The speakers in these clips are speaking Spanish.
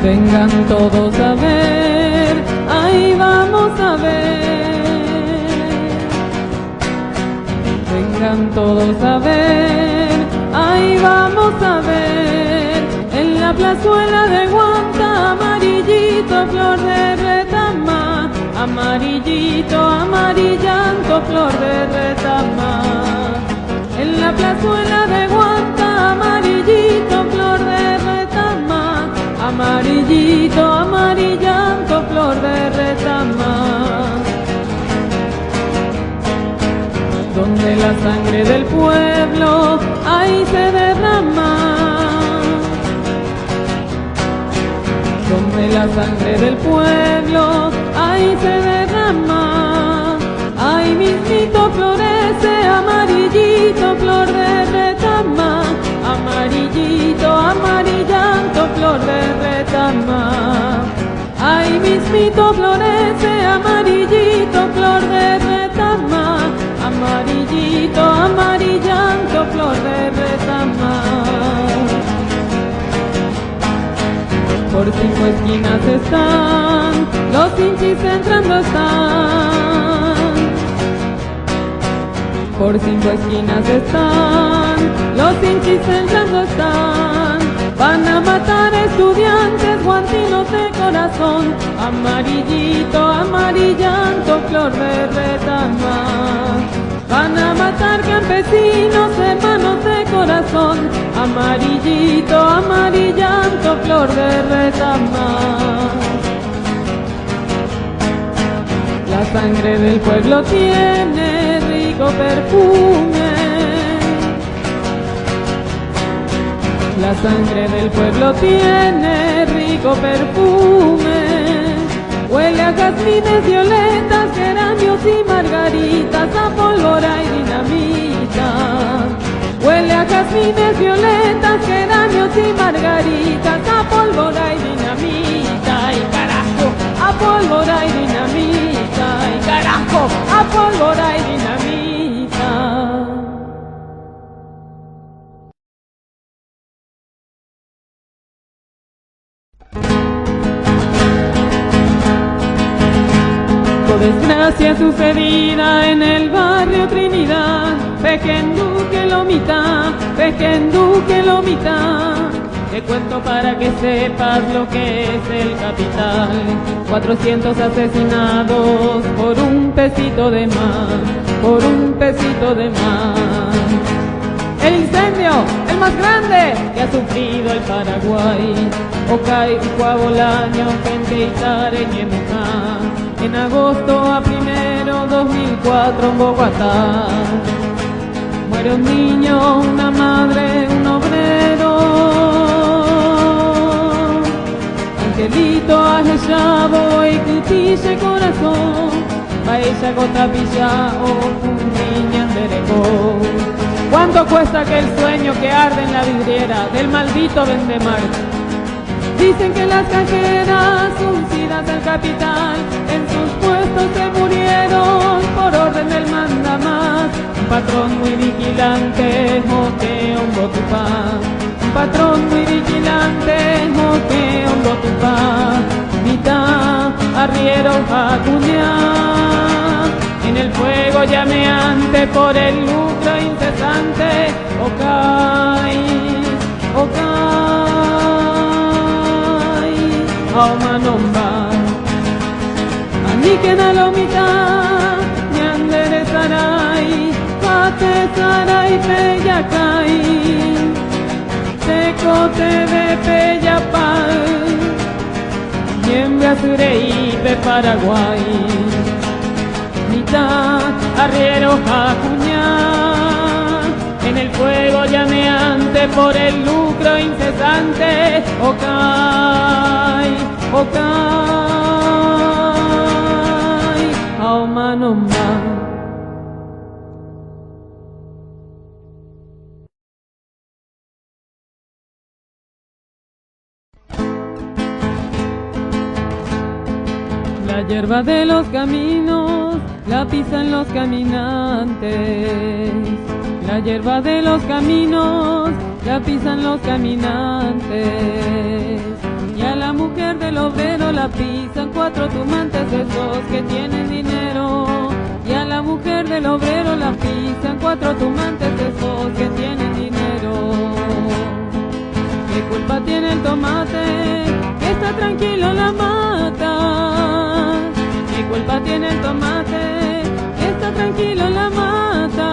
Vengan todos a ver, ahí vamos a ver. Vengan todos a ver, ahí vamos a ver. En la plazuela de Guanta, amarillito, flor de retama. Amarillito, amarillando, flor de retama. En la plazuela de Guanta, amarillito, flor de retama. Amarillito, amarillando, flor de retama. Donde la sangre del pueblo ahí se derrama. Donde la sangre del pueblo ahí se derrama. Ahí mismito florece, amarillito, flor de retama. Amarillito, amarillando, flor de retama. Ahí mismito florece, amarillito, flor de retama. Amarillito, amarillando, flor de retama. Por 5 esquinas están, los hinchis entrando están. Por 5 esquinas están, los hinchis entrando están. Van a matar estudiantes, guantinos de corazón. Amarillito, amarillando, flor de retama. Van a matar campesinos, hermanos de corazón. Amarillito, amarillando, flor de retama. La sangre del pueblo tiene rico perfume. La sangre del pueblo tiene rico perfume. Huele a jazmines, violetas, geranios y margaritas, a pólvora y dinamita. Huele a jazmines, violetas, geranios y margaritas, a pólvora y dinamita. Y carajo, a pólvora y dinamita. Y carajo, a pólvora y dinamita. Desgracia sucedida en el barrio Trinidad, Pequendú que lo mitad, Pequendú que lo mitad. Te cuento para que sepas lo que es el capital. 400 asesinados por un pesito de más, por un pesito de más. El incendio, el más grande que ha sufrido el Paraguay. Ocay, Cuabolaño, Pente, Itare, Ñemucá. En agosto a 1 2004 en Bogotá. Muere un niño, una madre, un obrero. Angelito ajellado y cutille corazón. Baella gotapilla o un niño enderecó. ¿Cuánto cuesta aquel sueño que arde en la vidriera del maldito Vendemar? Dicen que las cajeras uncidas del capital en sus puestos se murieron por orden del mandamás. Un patrón muy vigilante, moquea un botupá. Un patrón muy vigilante, moquea un botupá. Mitad, arriero, acuñá. En el fuego llameante por el lucro incesante. Ocay, ocay. Aumanomba, Aniken alomita, Ñandere saray, Pate saray peyacay, Tecote de peyapal, Ñembe azureipe Paraguay, Mitad, arriero acuñá, en el fuego llameante por el lucro incesante. Ocay, ocay, aumanomba. La hierba de los caminos la pisan los caminantes. La hierba de los caminos la pisan los caminantes. Y a la mujer del obrero la pisan 4 tumantes esos que tienen dinero. Y a la mujer del obrero la pisan 4 tumantes esos que tienen dinero. ¿Qué culpa tiene el tomate que está tranquilo la mata? ¿Qué culpa tiene el tomate que está tranquilo la mata?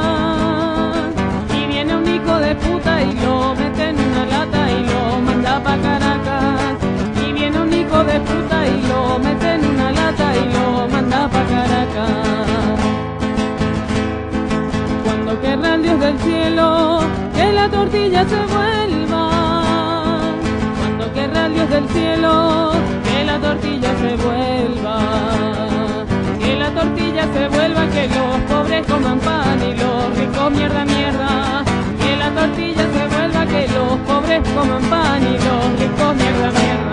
Y viene un hijo de puta y lo mete en una lata y lo manda pa' Caracas. Y viene un hijo de puta y lo mete en una lata y lo manda pa' Caracas. Cuando querrá el Dios del cielo que la tortilla se vuelva. Cuando querrá el Dios del cielo que la tortilla se vuelva. Que la tortilla se vuelva, que los pobres coman pan y los ricos mierda, mierda. Que la tortilla se vuelva, que los pobres coman pan y los ricos mierda, mierda.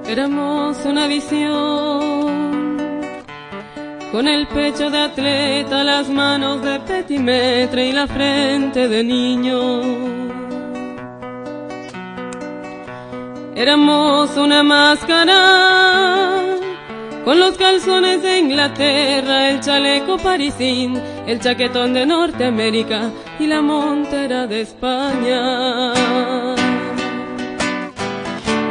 Éramos una visión, con el pecho de atleta, las manos de petimetre y la frente de niño. Éramos una máscara, con los calzones de Inglaterra, el chaleco parisín, el chaquetón de Norteamérica y la montera de España.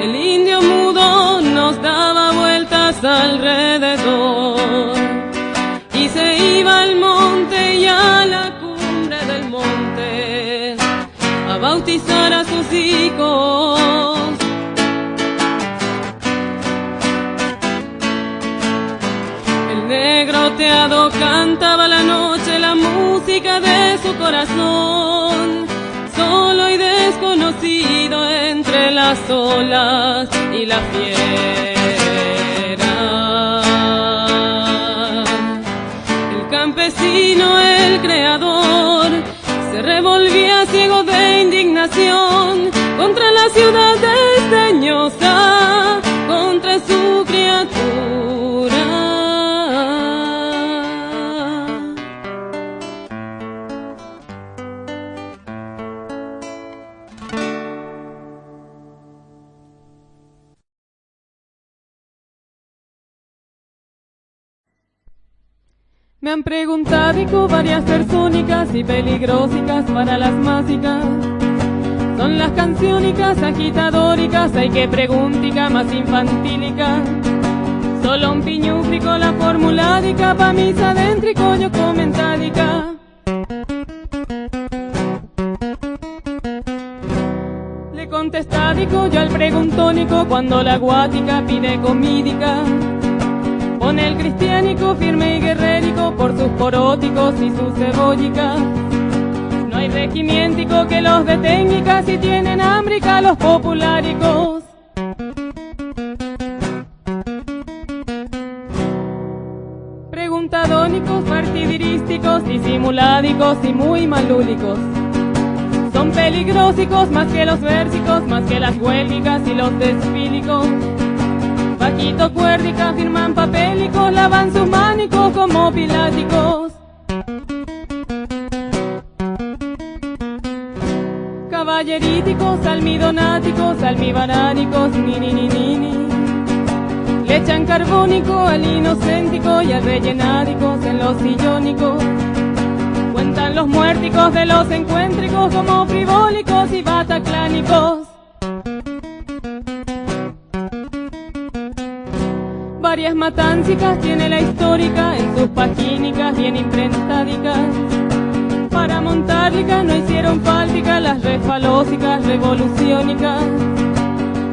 El indio mudo nos daba vueltas alrededor y se iba al monte y a la cumbre del monte a bautizar a sus hijos. El negroteado cantaba la noche la música de su corazón, solo y desconocido entre las olas y la fiera. El campesino, el creador, se revolvía ciego de indignación contra la ciudad desdeñosa, contra su criatura. Me han preguntado varias persónicas y peligrosicas para las másicas. Son las canciónicas agitadóricas, hay que preguntica más infantílica. Solo un piñúfrico la formuládica, pa' mis adéntrico yo comentádica. Le contestádico yo al preguntónico cuando la guática pide comídica. Pone el cristiánico firme y guerrérico por sus poróticos y sus cebollicas. No hay regimiéntico que los detenga si tienen hambrica los populáricos. Preguntadónicos, partidirísticos, disimuládicos y muy malúlicos. Son peligrósicos más que los versicos, más que las huélgicas y los desfílicos. Paquito Cuérdica firman papélicos, lavan sus mánicos como piláticos. Caballeríticos, almidonáticos, almibaránicos, ni. Le echan carbónico al inocéntico y al rellenádicos en los sillónicos. Cuentan los muérticos de los encuéntricos como frivólicos y bataclánicos. Varias matancicas tiene la histórica en sus pagínicas bien imprentádicas. Para montárlicas no hicieron fáltica las refalósicas revoluciónicas.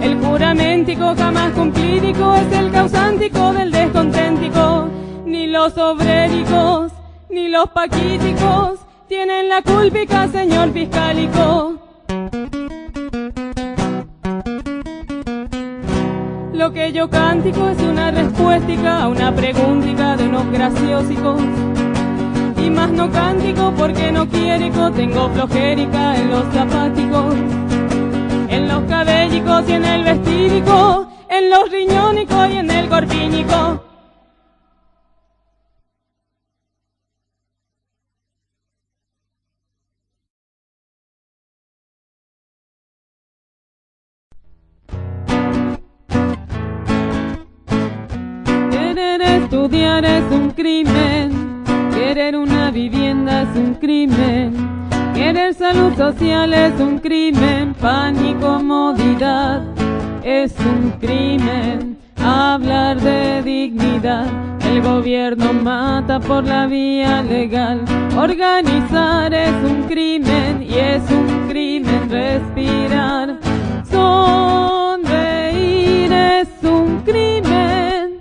El juramentico jamás cumplídico es el causántico del desconténtico. Ni los obréricos ni los paquíticos tienen la cúlpica, señor fiscálico. Lo que yo cántico es una respuestica a una preguntica de unos graciosicos. Y más no cántico porque no quierico, tengo flojérica en los zapáticos, en los cabellicos y en el vestídico, en los riñónicos y en el corpiñico. estudiar es un crimen, querer una vivienda es un crimen, querer salud social es un crimen, pan y comodidad es un crimen, hablar de dignidad. El gobierno mata por la vía legal, organizar es un crimen y es un crimen respirar. Sonreír es un crimen.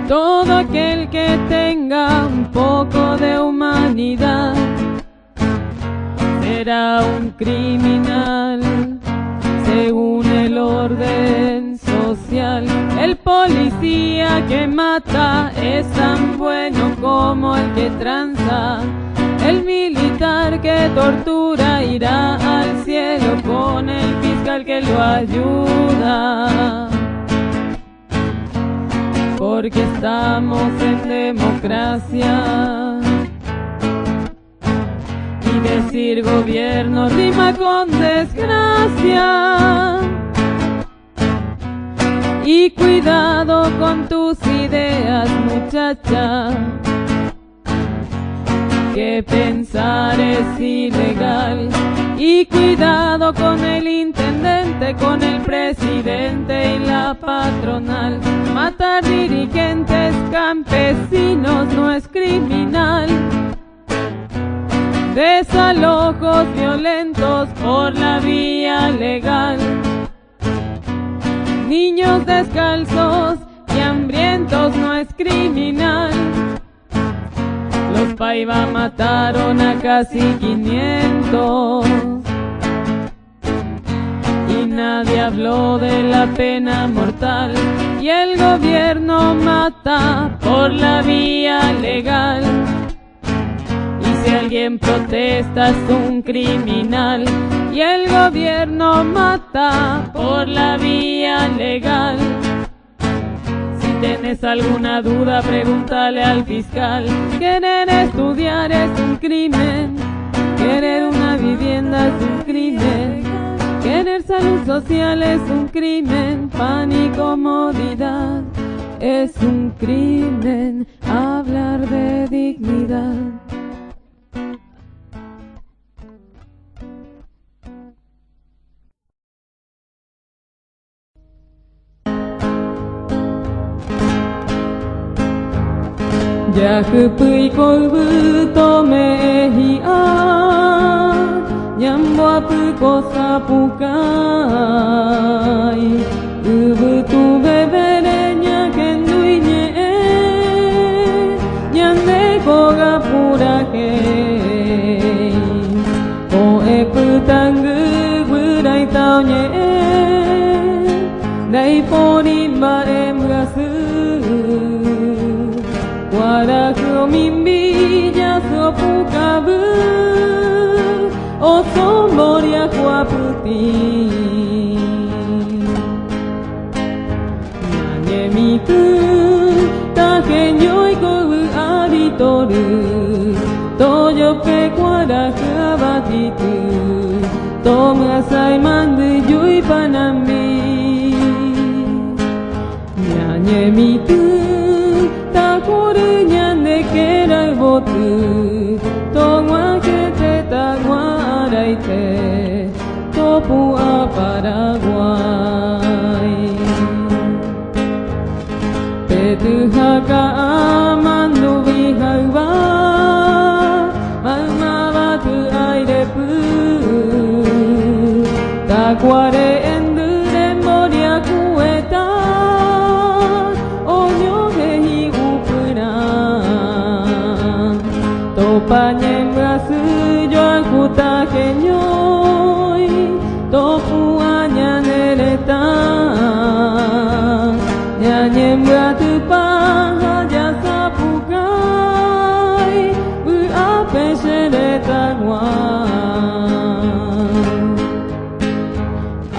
Todo aquel que tenga un poco de humanidad será un criminal según el orden social. El policía que mata es tan bueno como el que tranza. El militar que tortura irá al cielo con el fiscal que lo ayuda. Porque estamos en democracia. Y decir gobierno rima con desgracia. Y cuidado con tus ideas, muchacha, que pensar es ilegal. Y cuidado con el intendente, con el presidente y la patronal. Matar dirigentes campesinos no es criminal. Desalojos violentos por la vía legal. Niños descalzos y hambrientos no es criminal. Los Paiva mataron a casi 500 y nadie habló de la pena mortal. Y el gobierno mata por la vía legal. Y si alguien protesta es un criminal. Y el gobierno mata por la vía legal. Si tienes alguna duda, pregúntale al fiscal. Querer estudiar es un crimen, querer una vivienda es un crimen, querer salud social es un crimen, pan y comodidad es un crimen, hablar de dignidad. Yakupui koibu tome hia Nyambuapu kosapukai Ubutu bebere nyakendui nye Nyande koga purake Koe putangu burai tau nye Dai porin barem gasu Waraku mimbilla sopukabu O somboria kuaputi Nanyemiku takenyoi kobu aritoru Toyope waraku abatitu Tomasai mandu yui panambi Nanyemiku Kera el botu, toma que te taguaraite, topu a Paraguay. Petuhaka amandu bihagwa, mamabatu airepu, taguare endu demboria kueta, onyo gehi upuna. Panyemgasu joan kutakenyoi topu anyanereta nyanyemgatu pahaja sapukai u apeshereta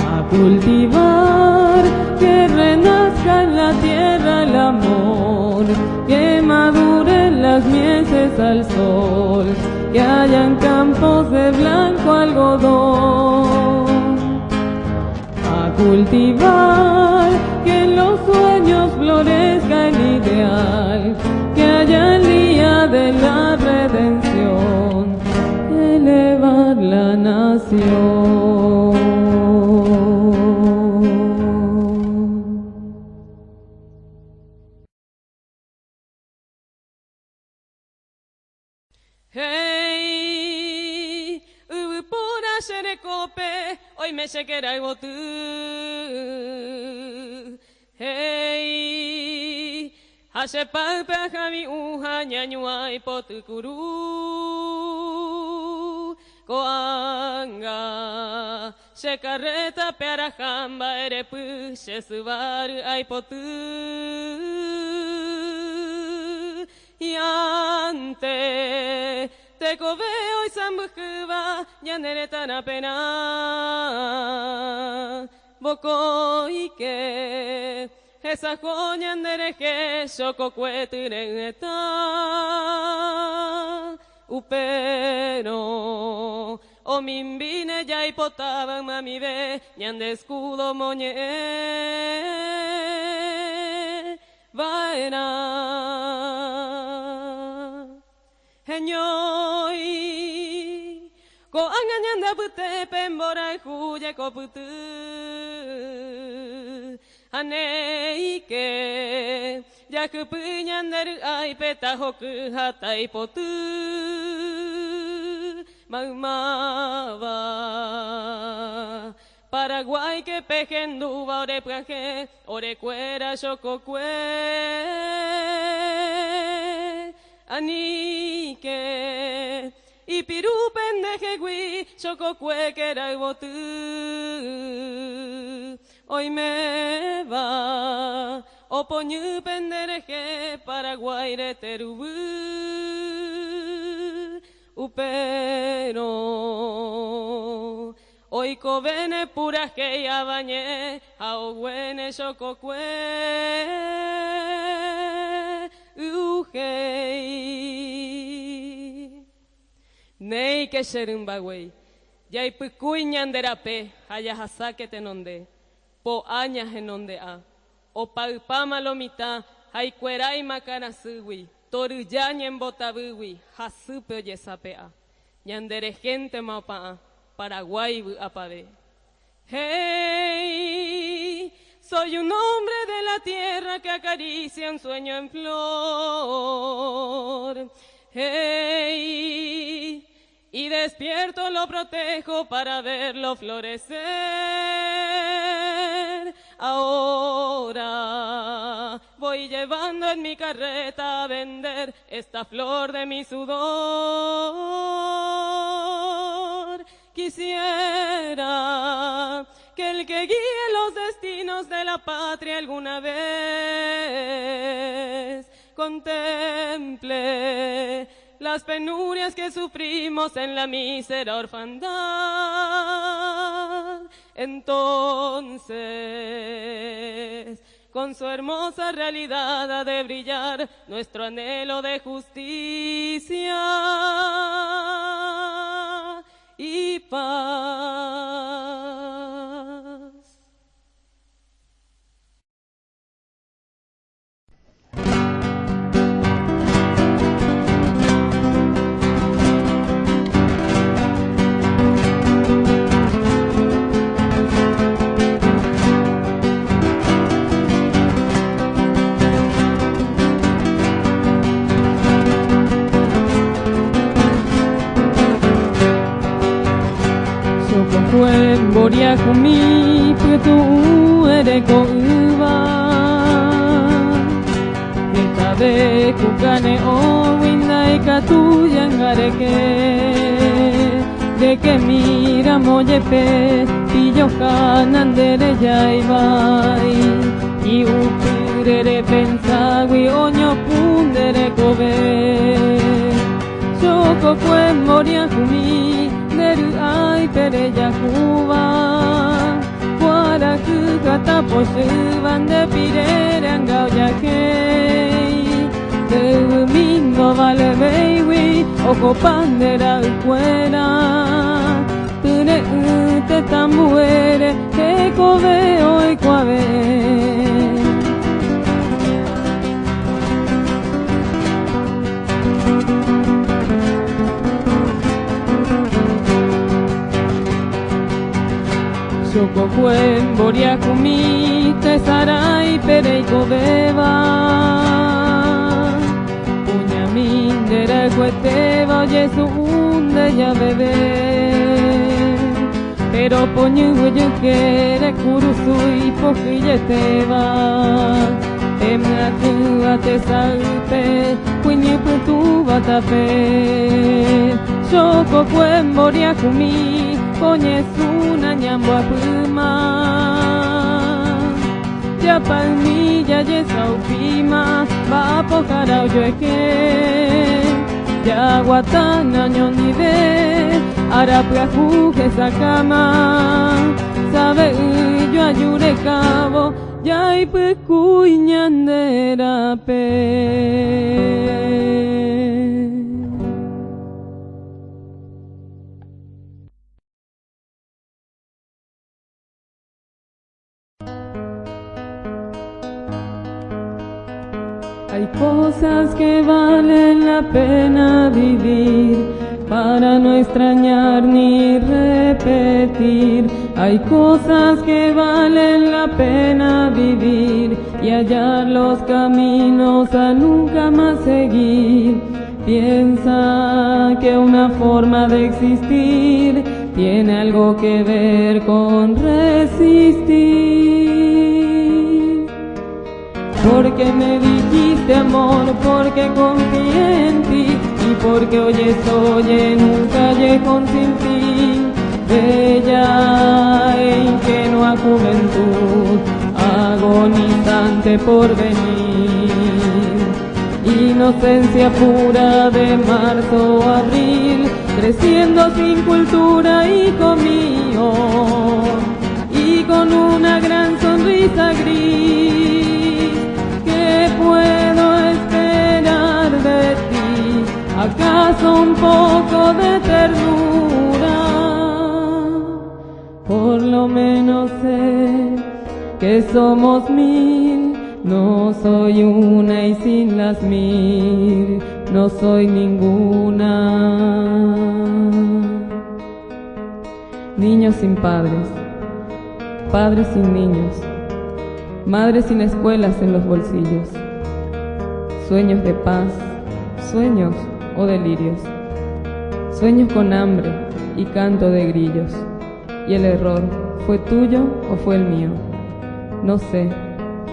a cultivar que renazca en la tierra el amor que maduren las mieses al sol, que hayan campos de blanco algodón, a cultivar que en los sueños celestial, que haya el día de la redención, elevar la nación. Hey, pura sherekope, hoy me shekera ibotu. Hey, hashe palpe jami uha nyanyua ipotukuru. Koanga, shekareta perahamba erepu shesubaru aipotu. Yante, te coveo y sambucuba, yandereta na pena. Boko ike, esa joya ndereje, shoko cuetureta. Upero, o mimbine ya hipotaba mami ve, yande escudo moñe. Vaena. Heñoi, ko anganyanda pute pembora huye ko putu. Aneike, ya kupunyander ay peta hoku hatai potu. Maumava, Paraguay que pejenduba ore praje, ore cuera chococue. Anike, y piru pendejegui, chococue que era botu. Hoy me va, opoñu pendereje, Paraguay de terubu. Upero, hoy covene pura que ya bañé, aogüene chococue. Nei que sherumba güey, ya ipucuñanderape, hayahasa te nonde, po añas en donde a, o paupama lomita, haycueray macarasugui, toruyaña en botabugui, hasupe oyesapea, ñandere gente maupa, Paraguay apave. Hey, soy un hombre de la tierra que acaricia un sueño en flor. Hey, y despierto lo protejo para verlo florecer. Ahora voy llevando en mi carreta a vender esta flor de mi sudor. Quisiera que el que guíe los destinos de la patria alguna vez contemple las penurias que sufrimos en la mísera orfandad. Entonces, con su hermosa realidad ha de brillar nuestro anhelo de justicia y paz. Kuen boria kumi putu ereko uba Eta de kukane o winda ikatu yangareke De que mira moyepe pillo kanandere yaibai Y upurere pensawi oño pundere kobe Shoko kuen boria kumi Neru ai pereya kuba Kuara kukata poshuban de pirere angao yakei De domingo vale beiwi Oko pandera ukwera Tune ute tambuere Eko veo y kuabe Bokuen Boriakumi, Tesaray Pereiko Beba, Puñamin Derecueteba, oye su hunde ya bebé. Pero poñu yo quiere curusui pojilleteba. Emnatua te salte, cuiñe putu batape. Shoko cuen Boriakumi, poñes una ñambua puma. Ya palmilla yesa upima, va a pojarao yoeke. Ya guatana ñonide, arapia juge esa cama. Sabe yo ayure cabo, ya y pecuñandera pe. Hay cosas que valen la pena vivir para no extrañar ni repetir. Hay cosas que valen la pena vivir y hallar los caminos a nunca más seguir. Piensa que una forma de existir tiene algo que ver con resistir. Porque me dijiste amor, porque confié en ti y porque hoy estoy en un callejón sin fin. Bella e ingenua juventud, agonizante por venir. Inocencia pura de marzo a abril, creciendo sin cultura y comío, y con una gran sonrisa gris. ¿Qué puedo esperar de ti? ¿Acaso un poco de ternura? Por lo menos sé que somos mil, no soy una y sin las mil no soy ninguna. Niños sin padres, padres sin niños, madres sin escuelas en los bolsillos, sueños de paz, sueños o delirios, sueños con hambre y canto de grillos. ¿Y el error fue tuyo o fue el mío? No sé,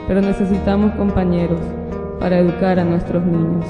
pero necesitamos compañeros para educar a nuestros niños.